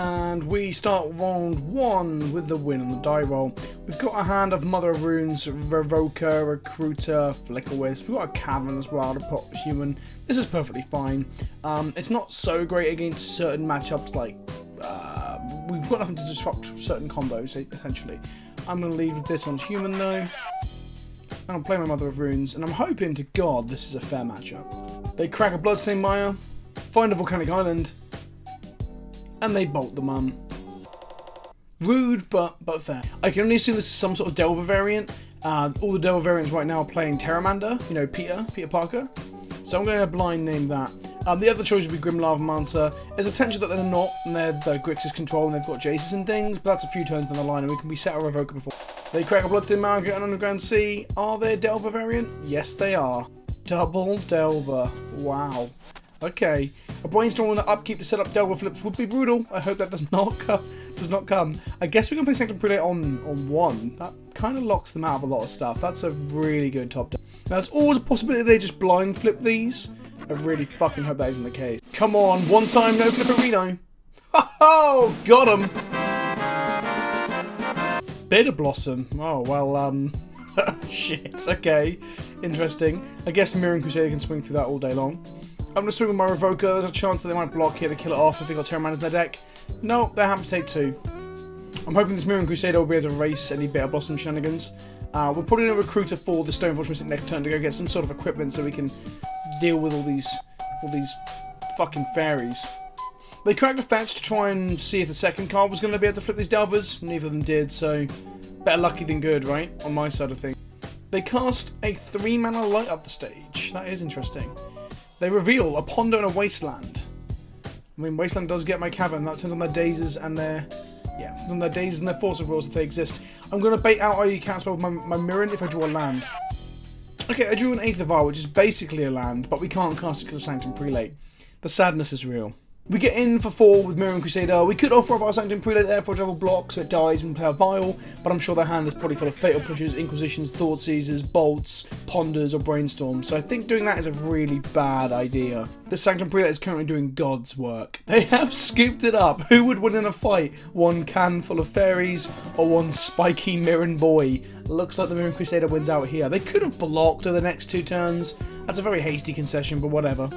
And we start round 1 with the win on the die roll. We've got a hand of Mother of Runes, Revoker, Recruiter, Flicker Wisp. We've got a Cavern as well to put human. This is perfectly fine. It's not so great against certain matchups like... we've got nothing to disrupt certain combos, essentially. I'm going to leave this on human though. I'm going to play my Mother of Runes, and I'm hoping to God this is a fair matchup. They crack a Bloodstained Mire, find a Volcanic Island, and they bolt the mum. Rude, but fair. I can only assume this is some sort of Delver variant. All the Delver variants right now are playing Terramander, you know, Peter Parker. So I'm going to blind name that. The other choice would be Grim Lavamancer. There's a potential that they're not, and they're the Grixis control, and they've got Jaces and things, but that's a few turns down the line, and we can reset our Revoker before. They crack a Bloodstained Mire, get an Underground Sea. Are they a Delver variant? Yes, they are. Double Delver. Wow. Okay. A Brainstorm on the upkeep to set up Delver flips would be brutal. I hope that does not come. I guess we can play Sanctum Prelate on 1. That kind of locks them out of a lot of stuff. That's a really good top down. Now, there's always a possibility they just blind flip these. I really fucking hope that isn't the case. Come on, one time, no flipperino. Oh, got him. Bitter Blossom. Oh, well, shit, okay. Interesting. I guess Mirren Crusader can swing through that all day long. I'm going to swing with my Revoker. There's a chance that they might block here to kill it off if they've got Terramanders in their deck. No, they're happy to take 2. I'm hoping this Mirren Crusader will be able to race any Bitter Blossom shenanigans. We're putting a Recruiter for the Stoneforge Mystic next turn to go get some sort of equipment so we can deal with all these fucking fairies. They cracked a fetch to try and see if the second card was going to be able to flip these Delvers. Neither of them did, so better lucky than good, right? On my side of things. They cast a 3-mana Light Up the stage. That is interesting. They reveal a Ponder and a Wasteland. I mean, Wasteland does get my Cavern. That turns on their Dazes and their... Yeah, turns on their Dazes and their Force of Wills if they exist. I'm going to bait out IU Cat Spell with my Mirren if I draw a land. Okay, I drew an Eighth of Our, which is basically a land, but we can't cast it because of Sanctum Prelate. The sadness is real. We get in for 4 with Mirren Crusader. We could offer up our Sanctum Prelate there for a double block so it dies and play a Vial, but I'm sure their hand is probably full of Fatal Pushes, Inquisitions, Thought Seizers, Bolts, Ponders, or Brainstorms, so I think doing that is a really bad idea. The Sanctum Prelate is currently doing God's work. They have scooped it up. Who would win in a fight? One can full of fairies, or one spiky Mirren boy? Looks like the Mirren Crusader wins out here. They could have blocked over the next 2 turns. That's a very hasty concession, but whatever.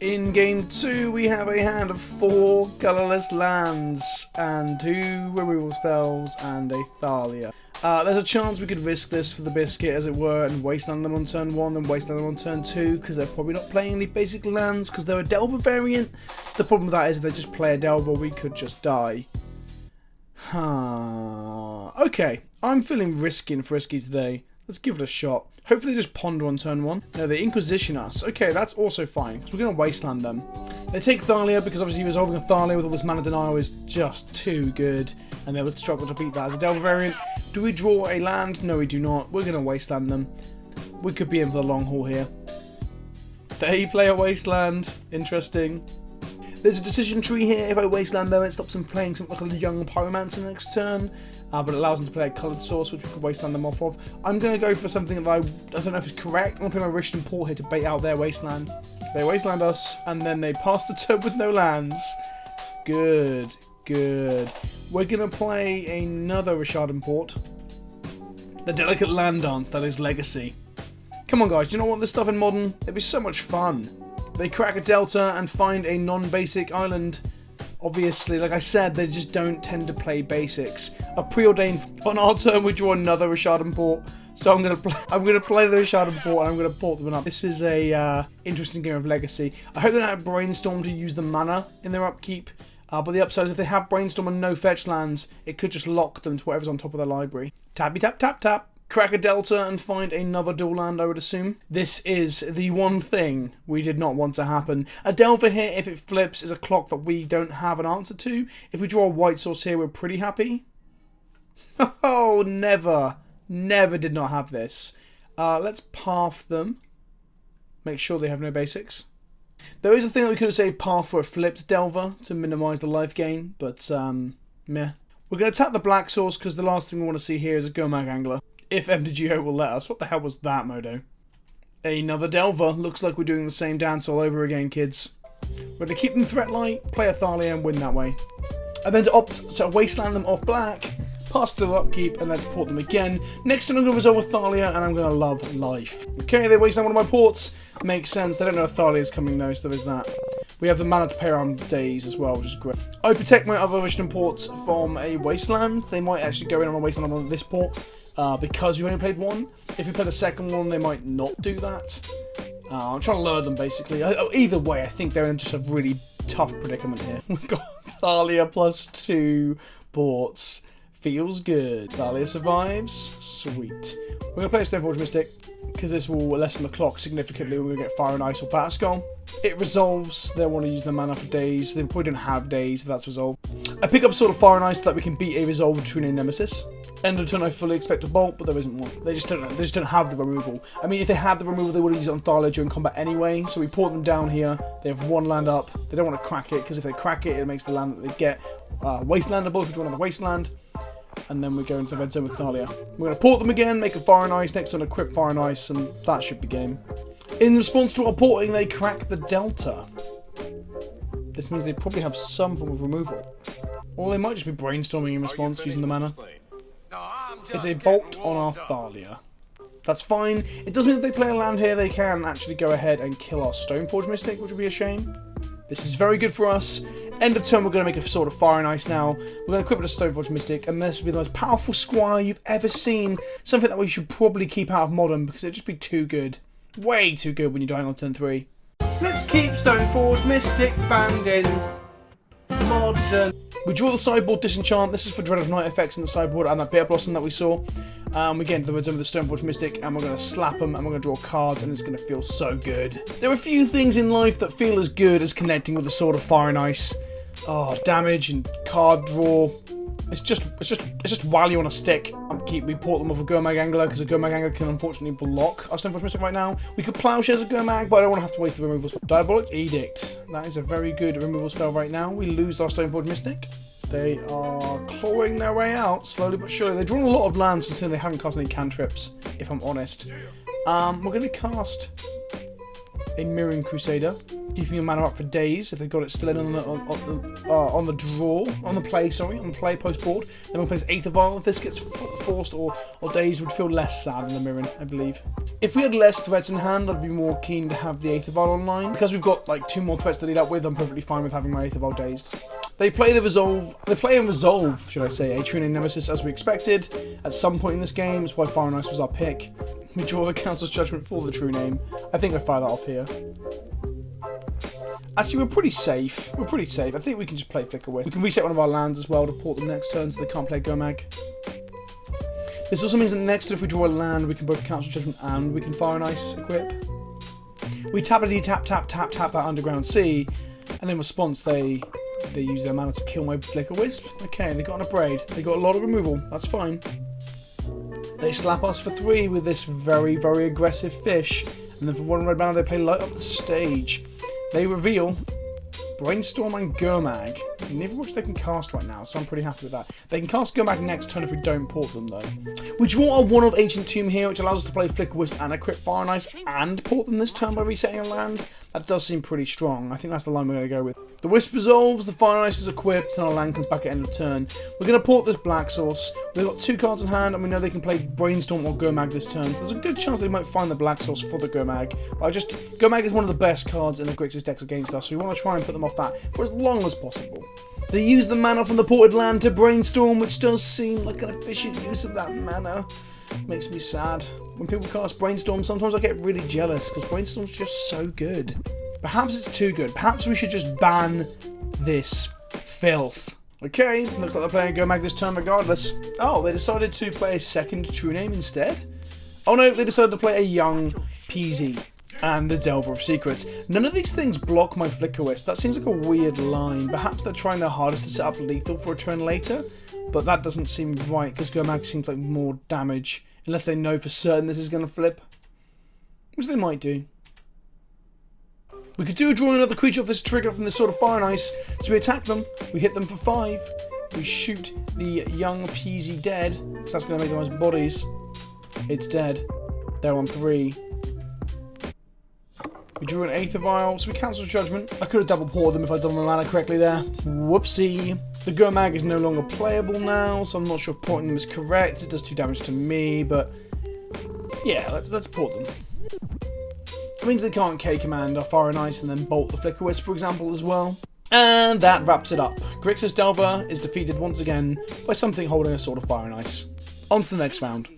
In game 2, we have a hand of 4 colourless lands and 2 removal spells and a Thalia. There's a chance we could risk this for the biscuit, as it were, and wasteland them on turn 1 and wasteland them on turn 2, because they're probably not playing any basic lands, because they're a Delver variant. The problem with that is if they just play a Delver, we could just die. Okay, I'm feeling risky and frisky today. Let's give it a shot. Hopefully they just Ponder on turn 1. No, they Inquisition us. Okay, that's also fine, because we're going to Wasteland them. They take Thalia, because obviously resolving a Thalia with all this mana denial is just too good, and they would struggle to beat that as a Delver variant. Do we draw a land? No, we do not. We're going to Wasteland them. We could be in for the long haul here. They play a Wasteland. Interesting. There's a decision tree here. If I Wasteland them, it stops them playing something like a young Pyromancer next turn. But it allows them to play a coloured source, which we could Wasteland them off of. I'm going to go for something that I don't know if it's correct. I'm going to play my Richton Port here to bait out their Wasteland. They Wasteland us, and then they pass the turn with no lands. Good, good. We're going to play another Richardon Port. The Delicate Land Dance, that is Legacy. Come on, guys, do you not want this stuff in Modern? It'd be so much fun. They crack a Delta and find a non-basic island. Obviously, like I said, they just don't tend to play basics. A preordained on our turn, we draw another Richardon Port. So I'm gonna play the Richardon Port and I'm gonna port them up. This is a interesting game of Legacy. I hope they don't have Brainstorm to use the mana in their upkeep. But the upside is if they have Brainstorm and no fetch lands, it could just lock them to whatever's on top of their library. Tappy tap tap tap. Crack a Delta and find another dual land, I would assume. This is the one thing we did not want to happen. A Delver here, if it flips, is a clock that we don't have an answer to. If we draw a white source here, we're pretty happy. Oh, never. Never did not have this. Let's path them. Make sure they have no basics. There is a thing that we could have saved path for a flipped Delver to minimise the life gain, but meh. We're going to tap the black source because the last thing we want to see here is a Gomag Angler. If MTGO will let us. What the hell was that, Modo? Another Delver. Looks like we're doing the same dance all over again, kids. We're going to keep them threat light, play a Thalia and win that way. and then to opt to wasteland them off black, pass to the upkeep, and let's port them again. Next turn I'm going to resolve with Thalia, and I'm going to love life. Okay, they wasteland one of my ports. Makes sense. They don't know Thalia is coming though, so there is that. We have the mana to pay around days as well, which is great. I protect my other Vishnu ports from a wasteland. They might actually go in on a wasteland on this port because we only played one. If we played a second one, they might not do that. I'm trying to lure them basically. Either way, I think they're in just a really tough predicament here. We've got Thalia plus 2 ports. Feels good. Thalia survives. Sweet. We're going to play a Stoneforge Mystic because this will lessen the clock significantly. We're going to get Fire and Ice or Battle Skull. It resolves. They want to use their mana for days. They probably don't have days if that's resolved. I pick up Sword of Fire and Ice so that we can beat a resolved True Name Nemesis. End of turn, I fully expect a bolt, but there isn't one. They just don't have the removal. I mean, if they had the removal, they would have used it on Thalia during combat anyway. So we port them down here. They have one land up. They don't want to crack it because if they crack it, it makes the land that they get wastelandable if we draw another wasteland. And then we go into the red zone with Thalia. We're going to port them again, make a Fire and Ice, next turn a Crypt Fire and Ice, and that should be game. In response to our porting, they crack the Delta. This means they probably have some form of removal. Or they might just be brainstorming in response using the mana. It's a bolt on our Thalia. That's fine. It does mean that they play a land here, they can actually go ahead and kill our Stoneforge Mystic, which would be a shame. This is very good for us. End of turn, we're going to make a Sword of Fire and Ice now. We're going to equip it a Stoneforge Mystic, and this will be the most powerful squire you've ever seen. Something that we should probably keep out of Modern, because it'd just be too good. Way too good when you're dying on turn 3. Let's keep Stoneforge Mystic banned in Modern. We draw the sideboard Disenchant. This is for Dread of Night effects in the sideboard and that Bitter Blossom that we saw. We get into the red zone with the Stoneforge Mystic, and we're going to slap them, and we're going to draw cards, and it's going to feel so good. There are a few things in life that feel as good as connecting with the Sword of Fire and Ice. Oh, damage and card draw. It's just value on a stick. We port them off a Gurmag Angler because a Gurmag Angler can unfortunately block our Stoneforge Mystic right now. We could Plowshare as a Gurmag, but I don't want to have to waste the removal spell. Diabolic Edict. That is a very good removal spell right now. We lose our Stoneforge Mystic. They are clawing their way out, slowly but surely. They've drawn a lot of lands considering they haven't cast any cantrips, if I'm honest. We're going to cast a Mirroring Crusader, keeping your mana up for days if they've got it still in on the play post board. Then we'll place Aether Vial if this gets forced, or days would feel less sad than the Mirroring, I believe. If we had less threats in hand, I'd be more keen to have the Aether Vial online. Because we've got like 2 more threats to lead up with, I'm perfectly fine with having my Aether Vial dazed. They play and resolve, should I say, a True Name Nemesis as we expected at some point in this game. That's why Fire and Ice was our pick. We draw the Council's Judgment for the True Name. I think I fire that off here. Actually, we're pretty safe. I think we can just play Flicker Wisp. We can reset one of our lands as well to port them next turn so they can't play Gomag. This also means that next turn if we draw a land, we can both Council's Judgment and we can Fire and Ice equip. We tap that Underground Sea, and in response they use their mana to kill my Flicker Wisp. Okay, they got an Abrade. They got a lot of removal. That's fine. They slap us for 3 with this very, very aggressive fish. And then for 1 red mana, they play Light Up the Stage. They reveal Brainstorm and Gurmag, neither of which they can cast right now, so I'm pretty happy with that. They can cast Gurmag next turn if we don't port them, though. We draw a 1 of Ancient Tomb here, which allows us to play Flicker Wisp and a Crypt Fire and Ice and port them this turn by resetting a land. That does seem pretty strong. I think that's the line we're going to go with. The Wisp resolves, the Fire and Ice is equipped, and our land comes back at end of turn. We're going to port this Black Source. We've got 2 cards in hand, and we know they can play Brainstorm or Gurmag this turn, so there's a good chance they might find the Black Source for the Gurmag. But Gurmag is one of the best cards in the Grixis decks against us, so we want to try and put them off that for as long as possible. They use the mana from the ported land to Brainstorm, which does seem like an efficient use of that mana. Makes me sad. When people cast Brainstorm, sometimes I get really jealous, because Brainstorm's just so good. Perhaps it's too good. Perhaps we should just ban this filth. Okay, looks like they're playing Gurmag this turn regardless. Oh, they decided to play a second True Name instead? Oh no, they decided to play a young Peasy and the Delver of Secrets. None of these things block my Flicker Wisp. That seems like a weird line. Perhaps they're trying their hardest to set up lethal for a turn later, but that doesn't seem right because Gurmag seems like more damage, unless they know for certain this is going to flip, which they might do. We could do a draw another creature off this trigger from this Sword of Fire and Ice, so we attack them, we hit them for 5, we shoot the young Peasy dead, so that's going to make the most bodies. It's dead. They're on 3. We drew an Aether Vial, so we cancelled Judgment. I could have double ported them if I'd done my mana correctly there. Whoopsie. The Go-Mag is no longer playable now, so I'm not sure if porting them is correct. It does 2 damage to me, but yeah, let's port them. It means they can't K-command our Fire and Ice and then bolt the Flicker Wisp, for example, as well. And that wraps it up. Grixis Delver is defeated once again by something holding a Sword of Fire and Ice. On to the next round.